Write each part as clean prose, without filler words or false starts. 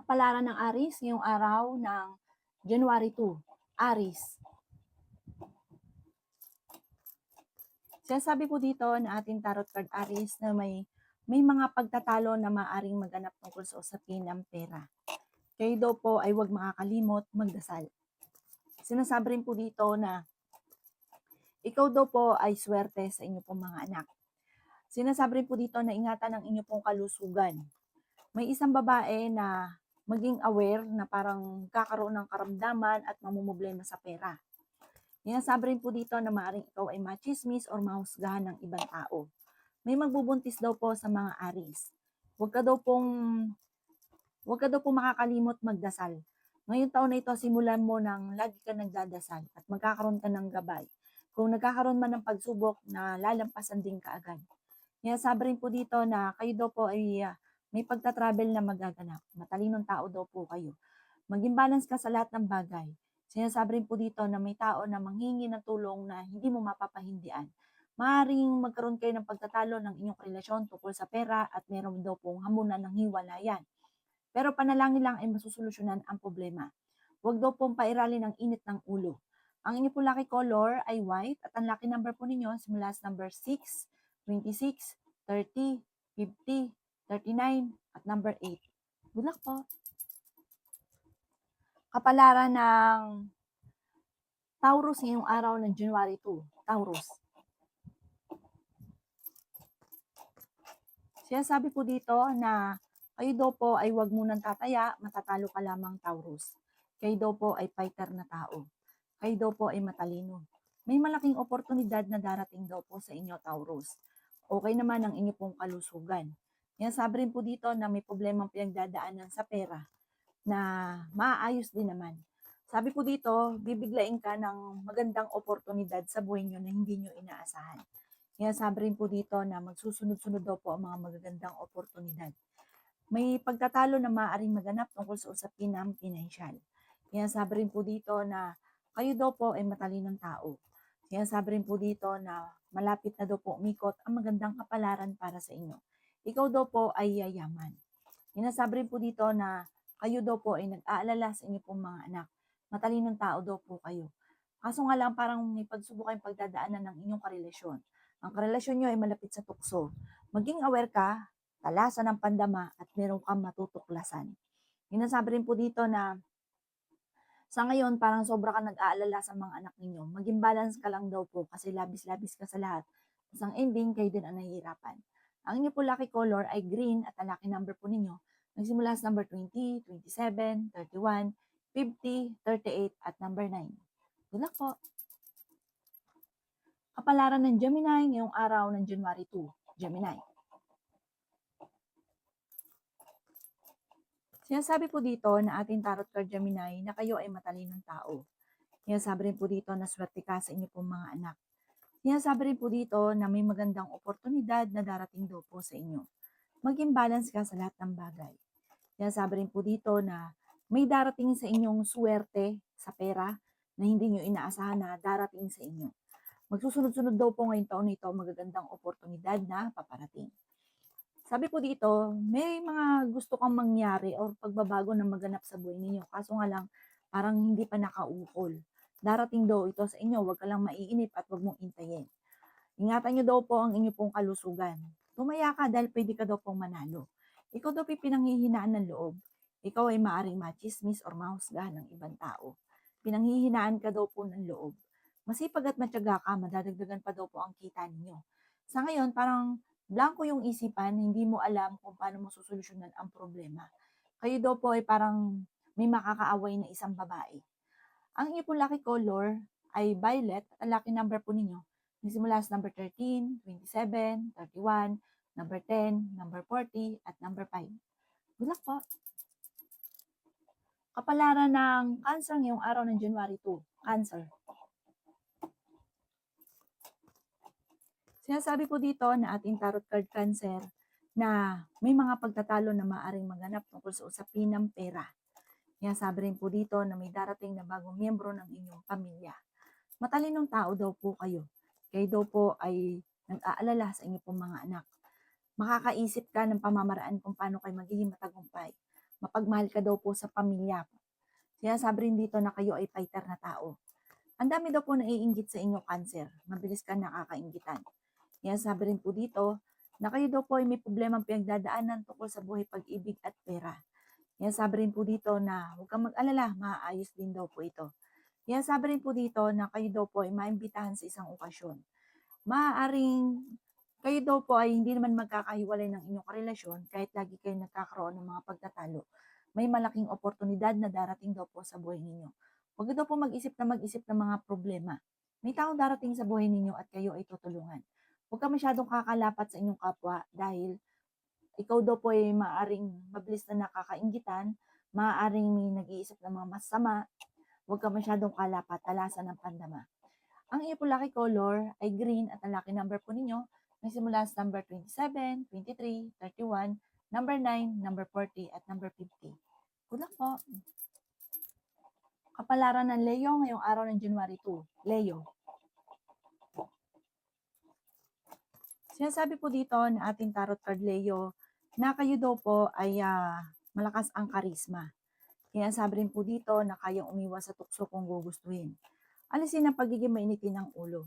Kapalaran ng Aries ngayong araw ng January 2. Aries. Sinasabi po dito na ating tarot card Aries na may mga pagtatalo na maaring maganap tungkol sa usapin ng pera. Kayo daw po ay huwag makakalimot magdasal. Sinasabi rin po dito na ikaw daw po ay swerte sa inyo pong mga anak. Sinasabi rin po dito na ingatan ang inyo pong kalusugan. May isang babae na maging aware na parang kakaroon ng karamdaman at mamumblema sa pera. Sinasabi rin po dito na maaaring ikaw ay machismis or mahusgahan ng ibang tao. May magbubuntis daw po sa mga Aries. Huwag ka daw pong makakalimot magdasal. Ngayong taon na ito, simulan mo nang lagi ka nagdadasal at magkakaroon ka ng gabay. Kung nagkakaroon man ng pagsubok, na lalampasan din ka agad. Sinasabi rin po dito na kayo daw po ay may pagta-travel na magaganap. Matalinong tao daw po kayo. Maging balance ka sa lahat ng bagay. Sinasabi rin po dito na may tao na manghingi ng tulong na hindi mo mapapahindian. Maaaring magkaroon kayo ng pagtatalo ng inyong relasyon tungkol sa pera at meron daw pong hamunan ng hiwalayan. Pero panalangin lang ay masusolusyonan ang problema. Huwag daw pong pairalin ang init ng ulo. Ang inyo po lucky color ay white at ang lucky number po ninyo simula sa number 6, 26, 30, 50, 39 at number 8. Good luck po! Kapalaran ng Taurus ngayong araw ng January 2. Taurus. Sinasabi po dito na kayo daw po ay huwag munang tataya, matatalo ka lamang Taurus. Kayo daw po ay fighter na tao. Kayo daw po ay matalino. May malaking oportunidad na darating daw po sa inyo Taurus. Okay naman ang inyo pong kalusugan. Sinasabi rin po dito na may problemang pinagdadaanan sa pera na maaayos din naman. Sabi po dito, bibiglain ka ng magandang oportunidad sa buhay nyo na hindi nyo inaasahan. Sabi rin po dito na magsusunod-sunod daw po ang mga magagandang oportunidad. May pagtatalo na maaaring maganap tungkol sa usapin ng pinansyal. Sabi rin po dito na kayo daw po ay matalinong tao. Sabi rin po dito na malapit na daw po umikot ang magandang kapalaran para sa inyo. Ikaw daw po ay yayaman. Sabi rin po dito na kayo daw po ay nag-aalala sa inyo pong mga anak. Matalinong tao daw po kayo. Kaso nga lang parang may pagsubok kayong pagdadaanan ng inyong karelasyon. Ang karelasyon nyo ay malapit sa tukso. Maging aware ka, talasan ng pandama at meron kang matutuklasan. Sabi rin po dito na sa ngayon parang sobra ka nag-aalala sa mga anak ninyo. Maging balance ka lang daw po kasi labis-labis ka sa lahat. Tapos ang ending, kayo din ang nahihirapan. Ang inyo po lucky color ay green at ang lucky number po ninyo nagsimula sa number 20, 27, 31, 50, 38 at number 9. Good luck po! Kapalaran ng Gemini ngayong araw ng January 2. Gemini. Sinasabi po dito na ating tarot card Gemini na kayo ay matalinong tao. Sinasabi rin po dito na swerte ka sa inyo pong mga anak. Sinasabi rin po dito na may magandang oportunidad na darating daw po sa inyo. Maging balance ka sa lahat ng bagay. Sinasabi rin po dito na may darating sa inyong swerte sa pera na hindi nyo inaasahan na darating sa inyo. Magsusunod-sunod daw po ngayong taon nito magagandang oportunidad na paparating. Sabi po dito, may mga gusto kang mangyari o pagbabago na maganap sa buhay ninyo. Kaso nga lang, parang hindi pa nakaukol. Darating daw ito sa inyo, huwag ka lang maiinip at huwag mong intayin. Ingatan nyo daw po ang inyong pong kalusugan. Tumaya ka dahil pwede ka daw pong manalo. Ikaw daw pinanghihinaan ng loob. Ikaw ay maaaring machismis or mahusgahan ng ibang tao. Pinanghihinaan ka daw po ng loob. Masipag at matyaga ka, madadagdagan pa daw po ang kita ninyo. Sa ngayon, parang blanco yung isipan, hindi mo alam kung paano mo susolusyonan ang problema. Kayo daw po ay parang may makakaaway na isang babae. Ang inyo po lucky color ay violet at ang lucky number po ninyo nagsimula sa number 13, 27, 31, number 10, number 40, at number 5. Good luck po! Kapalaran ng Cancer ngayong araw ng January 2. Cancer. Sinasabi po dito na ating tarot card Cancer na may mga pagtatalo na maaaring maganap tungkol sa usapin ng pera. Sinasabi rin po dito na may darating na bagong miyembro ng inyong pamilya. Matalinong tao daw po kayo. Kayo daw po ay nag-aalala sa inyo pong mga anak. Makakaisip ka ng pamamaraan kung paano kayo magiging matagumpay. Mapagmahal ka daw po sa pamilya. Sinasabi rin dito na kayo ay fighter na tao. Ang dami daw po naiinggit sa inyo, Cancer. Mabilis ka nakakainggitan. Sinasabi rin po dito na kayo daw po ay may problemang pinagdadaanan tungkol sa buhay, pag-ibig at pera. Sinasabi rin po dito na huwag kang mag-alala, maayos din daw po ito. Sinasabi rin po dito na kayo daw po ay maimbitahan sa isang okasyon. Maaaring kayo daw po ay hindi naman magkakahiwalay ng inyong karelasyon kahit lagi kayo nagkakaroon ng mga pagtatalo. May malaking oportunidad na darating daw po sa buhay ninyo. Huwag daw po mag-isip ng mga problema. May taong darating sa buhay ninyo at kayo ay tutulungan. Huwag ka masyadong kakalapat sa inyong kapwa dahil ikaw daw po ay maaaring mabilis na nakakainggitan, maaaring may nag-iisip ng mga masama, huwag ka masyadong kalapat, talasan ng pandama. Ang iyong po lucky color ay green at ang lucky number po ninyo nagsimula sa number 27, 23, 31, number 9, number 40 at number 50. Good luck po! Kapalaran ng Leo ngayong araw ng January 2. Leo. Sinasabi po dito na ating tarot card Leo na kayo daw po ay malakas ang karisma. Sinasabi rin po dito na kayang umiwas sa tukso kung gugustuhin. Alisin ang pagiging mainitin ng ulo.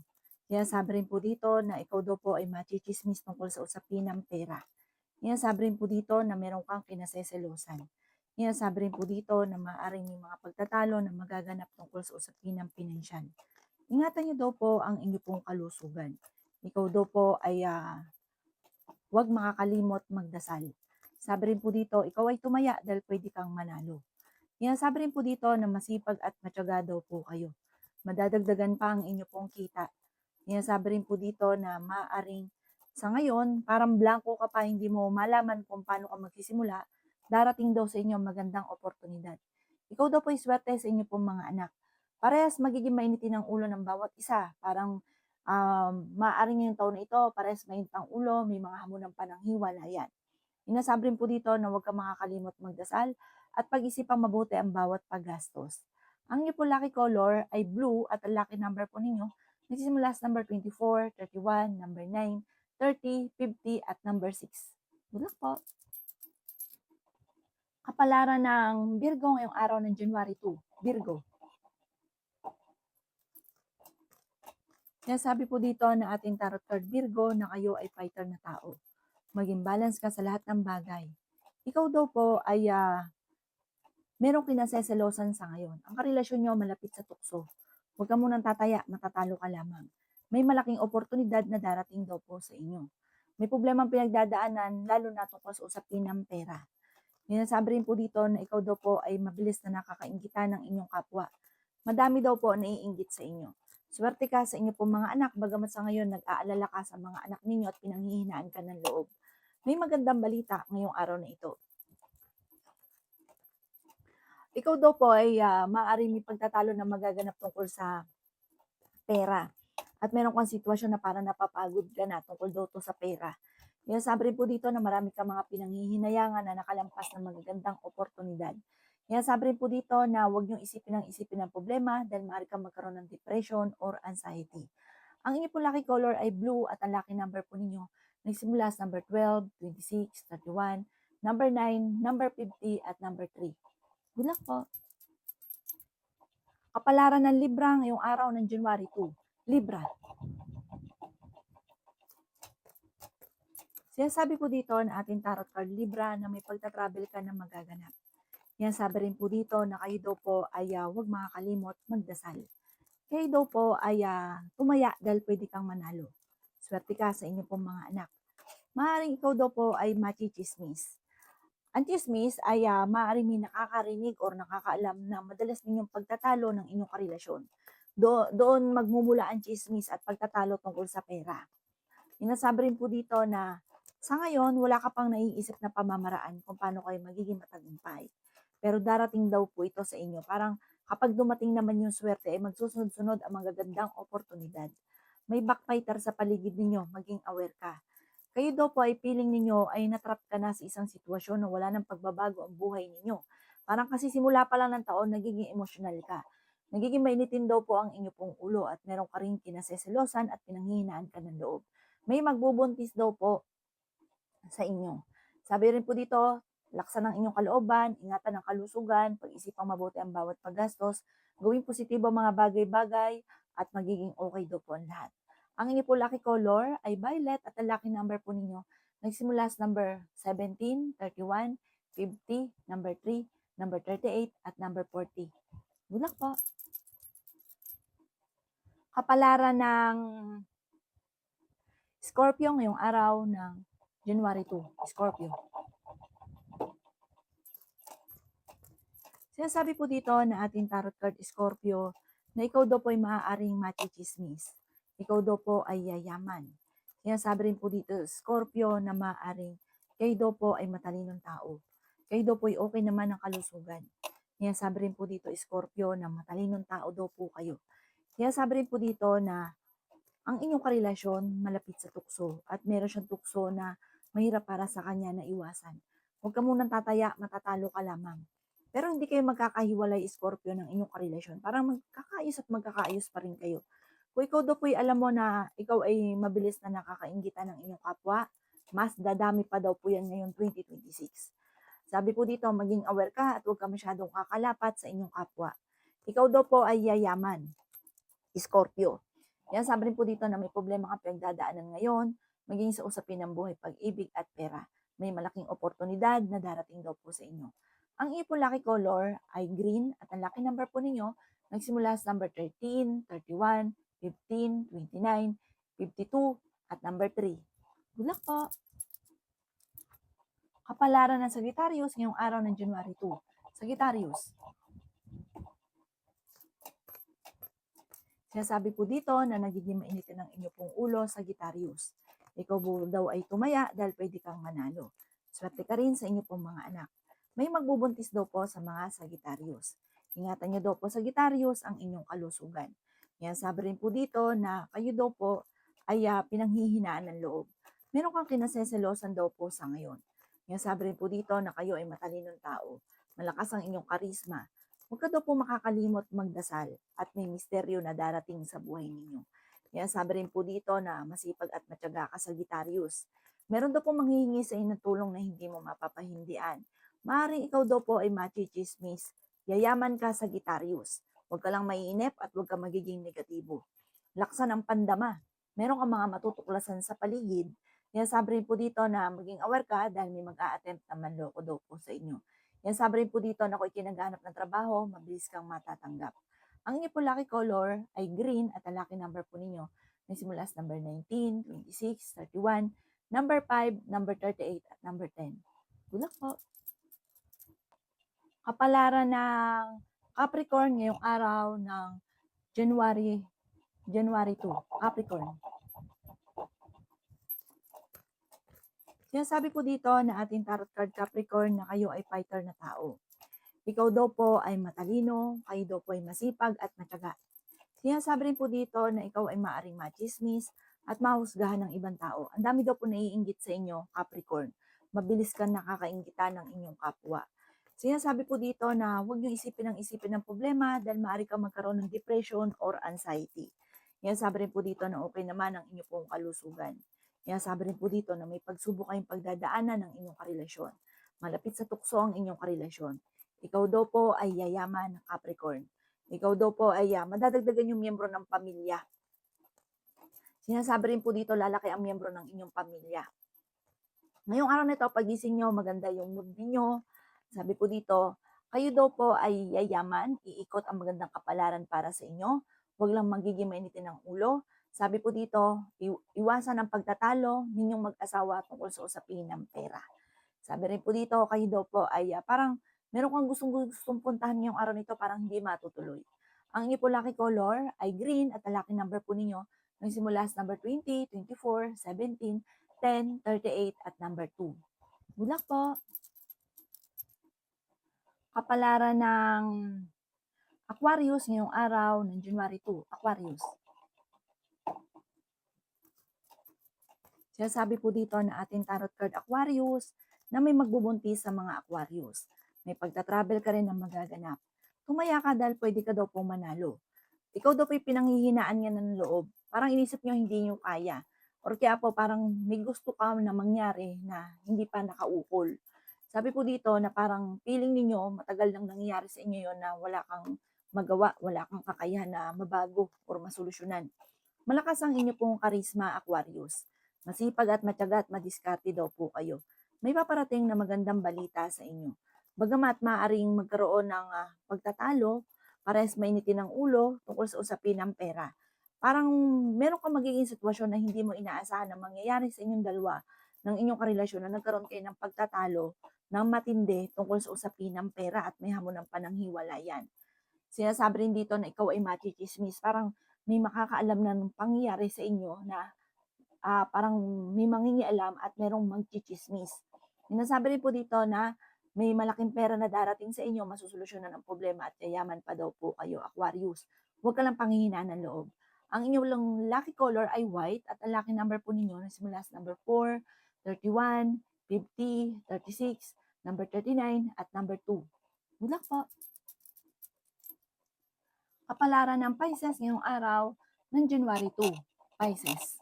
Sinasabi rin po dito na ikaw daw po ay machichismis tungkol sa usapin ng pera. Sinasabi rin po dito na meron kang kinaseselosan. Sinasabi rin po dito na maaaring may mga pagtatalo na magaganap tungkol sa usapin ng pinansyal. Ingatan niyo daw po ang inyong pong kalusugan. Ikaw daw po ay huwag makakalimot magdasal. Sabi rin po dito, ikaw ay tumaya dahil pwede kang manalo. Sinasabi rin po dito na masipag at matyaga daw po kayo. Madadagdagan pa ang inyo pong kita. Sinasabi rin po dito na maaaring sa ngayon, parang blanco ka pa, hindi mo malaman kung paano ka magsisimula, darating daw sa inyo magandang oportunidad. Ikaw daw po ay swerte sa inyo pong mga anak. Parehas magiging mainitin ang ulo ng bawat isa. Parang maaaring yung taon na ito, parehas mainit ang ulo, may mga hamunan pa ng hiwalayan. Inasabi rin po dito na huwag ka makakalimot magdasal at pag-isipang mabuti ang bawat paggastos. Ang inyo po lucky color ay blue at ang lucky number po ninyo nagsisimula sa number 24, 31, number 9, 30, 50 at number 6. Good luck po! Kapalaran ng Virgo ngayong araw ng January 2. Virgo. Sinasabi po dito na ating tarot card Virgo na kayo ay fighter na tao. Maging balance ka sa lahat ng bagay. Ikaw daw po ay merong kinaseselosan sa ngayon. Ang karelasyon nyo malapit sa tukso. Huwag ka munang tataya, matatalo ka lamang. May malaking oportunidad na darating daw po sa inyo. May problemang pinagdadaanan, lalo na tungkol sa usapin ng pera. Sinasabi rin po dito na ikaw daw po ay mabilis na nakakainggitan ng inyong kapwa. Madami daw po naiinggit sa inyo. Swerte ka sa inyo pong mga anak, bagamat sa ngayon nag-aalala ka sa mga anak ninyo at pinanghihinaan ka ng loob. May magandang balita ngayong araw na ito. Ikaw daw po ay maaaring may pagtatalo na magaganap tungkol sa pera. At meron kang sitwasyon na parang napapagod ka na tungkol daw to sa pera. Sabi rin po dito na marami kang mga pinanghihinayangan na nakalampas ng magagandang oportunidad. Sabi rin po dito na huwag niyong isipin ng problema dahil maaari kang magkaroon ng depression or anxiety. Ang inyo po lucky color ay blue at ang lucky number po ninyo nagsimula sa number 12, 26, 31, number 9, number 50 at number 3. Good luck po! Kapalaran ng Libra ngayong araw ng January 2. Libra. Sinasabi po dito na ating tarot card Libra na may pagta-travel ka na magaganap. Sinasabi rin po dito na kayo daw po ay huwag makakalimot magdasal. Kayo daw po ay tumaya dahil pwede kang manalo. Swerte ka sa inyo pong mga anak. Maaaring ikaw daw po ay machichismis. Ang chismis ay maaaring may nakakarinig or nakakaalam na madalas ninyong pagtatalo ng inyong karelasyon. Doon magmumula ang chismis at pagtatalo tungkol sa pera. Sinasabi rin po dito na sa ngayon, wala ka pang naiisip na pamamaraan kung paano kayo magiging matagumpay. Pero darating daw po ito sa inyo. Parang kapag dumating naman yung swerte, ay magsusunod-sunod ang magagandang oportunidad. May backfighter sa paligid ninyo, maging aware ka. Kayo daw po ay feeling ninyo ay natrap ka na sa isang sitwasyon na wala nang pagbabago ang buhay ninyo. Parang kasi simula pa lang ng taon, nagiging emosyonal ka. Nagiging mainitin daw po ang inyo pong ulo at meron ka rin kinaseselosan at pinanghihinaan ka ng loob. May magbubuntis daw po sa inyo. Sabi rin po dito, Laksan ang inyong kalooban, ingatan ang kalusugan, pag-isipang mabuti ang bawat paggastos, gawing positibo ang mga bagay-bagay, at magiging okay daw po ang lahat. Ang inyo po lucky color ay violet at ang lucky number po ninyo nagsimula sa number 17, 31, 50, number 3, number 38, at number 40. Good luck po! Kapalaran ng Scorpio ngayong araw ng January 2. Scorpio. Sinasabi po dito na ating tarot card Scorpio na ikaw daw po ay maaaring machichismis. Ikaw daw po ay yayaman. Sinasabi rin po dito Scorpio na maaaring kayo daw po ay matalinong tao. Kayo daw po ay okay naman ang kalusugan. Sinasabi rin po dito Scorpio na matalinong tao daw po kayo. Sinasabi rin po dito na ang inyong karelasyon malapit sa tukso at meron siyang tukso na mahirap para sa kanya na iwasan. Huwag ka munang tataya, matatalo ka lamang. Pero hindi kayo magkakahiwalay, Scorpio, ng inyong karelasyon. Parang magkakaayos at magkakaayos pa rin kayo. Kung ikaw daw po ay alam mo na ikaw ay mabilis na nakakaingitan ng inyong kapwa, mas dadami pa daw po yan ngayon 2026. Sabi po dito, maging aware ka at huwag ka masyadong kakalapat sa inyong kapwa. Ikaw daw po ay yayaman, Scorpio. Yan, sabi rin po dito na may problema kang pinagdadaanan ngayon, maging sa usapin ng buhay, pag-ibig at pera. May malaking oportunidad na darating daw po sa inyo. Ang iyong lucky color ay green at ang lucky number po ninyo nagsimula sa number 13, 31, 15, 29, 52, at number 3. Good luck po! Kapalaran ng Sagittarius ngayong araw ng January 2. Sagittarius. Sinasabi po dito na nagiging mainitin ang inyo pong ulo, Sagittarius. Ikaw po daw ay tumaya dahil pwede kang manalo. Swerte ka rin sa inyo pong mga anak. May magbubuntis daw po sa mga Sagittarius. Ingatan niyo daw po, Sagittarius, ang inyong kalusugan. Yan, sabi rin po dito na kayo daw po ay pinanghihinaan ng loob. Meron kang kinaseselosan daw po sa ngayon. Yan, sabi rin po dito na kayo ay matalinong tao. Malakas ang inyong karisma. Huwag ka daw po makakalimot magdasal at may misteryo na darating sa buhay ninyo. Yan, sabi rin po dito na masipag at matyaga ka, Sagittarius. Meron daw po manghihingi sa inyo ng tulong na hindi mo mapapahindian. Maaaring ikaw daw po ay machichismis. Yayaman ka, Sagittarius. Huwag ka lang maiinip at huwag ka magiging negatibo. Laksan ang pandama. Meron ka mga matutuklasan sa paligid. Yan, sabi rin po dito na maging aware ka dahil may mag-a-attempt na manloko daw po sa inyo. Yan, sabi rin po dito na kung kinaghanap ng trabaho, mabilis kang matatanggap. Ang inyo po lucky color ay green at ang lucky number po ninyo nagsimula sa number 19, 26, 31, number 5, number 38, at number 10. Good luck po! Kapalaran ng Capricorn ngayong araw ng January 2. Capricorn. Sinasabi po dito na ating tarot card Capricorn na kayo ay fighter na tao. Ikaw daw po ay matalino, kayo daw po ay masipag at matyaga. Sinasabi rin po dito na ikaw ay maaring machismis at mahusgahan ng ibang tao. Ang dami daw po naiinggit sa inyo, Capricorn. Mabilis kang nakakainggitan ng inyong kapwa. Sinasabi po dito na huwag niyo isipin ng problema dahil maaari kang magkaroon ng depression or anxiety. Yan, sabi rin po dito na okay naman ang inyong pong kalusugan. Yan, sabi rin po dito na may pagsubok kayong pagdadaanan ng inyong karelasyon. Malapit sa tukso ang inyong karelasyon. Ikaw daw po ay yayaman, Capricorn. Ikaw daw po ay madadagdagan yung miyembro ng pamilya. Sinasabi rin po dito lalaki ang miyembro ng inyong pamilya. Ngayong araw na ito, pagising nyo, maganda yung mood ninyo. Sabi po dito, kayo daw po ay yayaman, iikot ang magandang kapalaran para sa inyo. Huwag lang magiging mainitin ng ulo. Sabi po dito, iwasan ang pagtatalo ninyong mag-asawa tungkol sa usapin ng pera. Sabi rin po dito, kayo daw po ay parang meron kang gustong puntahan ngayong araw nito, parang hindi matutuloy. Ang inyo po lucky color ay green at ang lucky number po ninyo nagsimula sa number 20, 24, 17, 10, 38, at number 2. Good luck po! Kapalaran ng Aquarius ngayong araw ng January 2. Aquarius. Sinasabi po dito na ating tarot card Aquarius na may magbubuntis sa mga Aquarius. May pagta-travel ka rin na magaganap. Tumaya ka dahil pwede ka daw pong manalo. Ikaw daw po pinanghihinaan niya ng loob. Parang inisip niyo hindi niyo kaya. Or kaya po parang may gusto ka na mangyari na hindi pa nakaukol. Sabi po dito na parang feeling ninyo matagal nang nangyayari sa inyo yon na wala kang magawa, wala kang kakayahan na mabago or masolusyunan. Malakas ang inyo pong karisma, Aquarius. Masipag at matyaga at madiskarte daw po kayo. May paparating na magandang balita sa inyo. Bagamat maaaring magkaroon ng pagtatalo, parehas mainitin ng ulo tungkol sa usapin ng pera. Parang meron kang magiging sitwasyon na hindi mo inaasahan na mangyayari sa inyong dalawa ng inyong karelasyon na nagkaroon kayo ng pagtatalo ng matindi tungkol sa usapin ng pera at may hamon ng pananghiwalayan. Sinasabi rin dito na ikaw ay machichismis. Parang may makakaalam na ng pangyayari sa inyo na parang may mangingialam at merong magchichismis. Sinasabi rin po dito na may malaking pera na darating sa inyo, masusolusyonan ang problema at yayaman pa daw po kayo, Aquarius. Huwag ka lang panghihinaan ng loob. Ang inyong lang lucky color ay white at ang lucky number po ninyo nagsimula sa number 4, 31, 50, 36, number 39, at number 2. Good luck po! Kapalaran ng Pisces ngayong araw ng January 2. Pisces.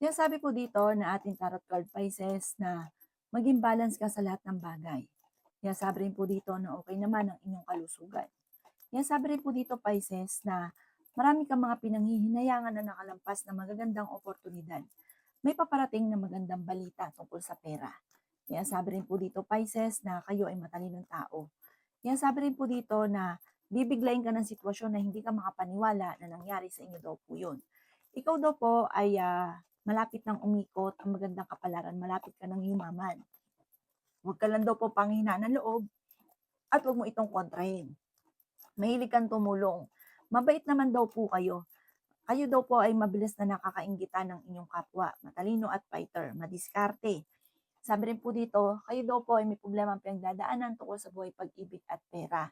Yan sabi po dito na ating tarot card Pisces na maging balance ka sa lahat ng bagay. Yan sabi rin po dito na okay naman ang inyong kalusugan. Yan sabi rin po dito Pisces na marami kang mga pinanghihinayangan na nakalampas na magagandang oportunidad. May paparating na magandang balita tungkol sa pera. Yan sabi rin po dito Pisces na kayo ay matalinong tao. Yan sabi rin po dito na bibiglayin ka ng sitwasyon na hindi ka makapaniwala na nangyari sa inyo daw po yun. Ikaw daw po ay malapit ng umikot ang magandang kapalaran, malapit ka ng yumaman. Huwag ka lang daw po panghinaan ng loob at huwag mo itong kontrahin. Mahilig kang tumulong. Mabait naman daw po kayo. Kayo daw po ay mabilis na nakakainggitan ng inyong kapwa, matalino at fighter, madiskarte. Sabi rin po dito, kayo daw po ay may problema ang pinagdadaanan tungkol sa buhay, pag-ibig at pera.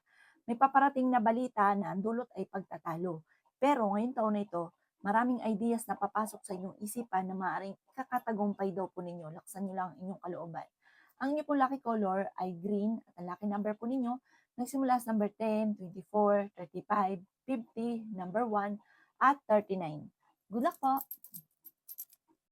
May paparating na balita na ang dulot ay pagtatalo. Pero ngayong taon na ito, maraming ideas na papasok sa inyong isipan na maaaring kakatagumpay daw po ninyo. Laksan nyo lang ang inyong kalooban. Ang inyo po lucky color ay green at ang lucky number po ninyo nagsimula sa number 10, 24, 35, 50, number 1, at 39. Good luck po!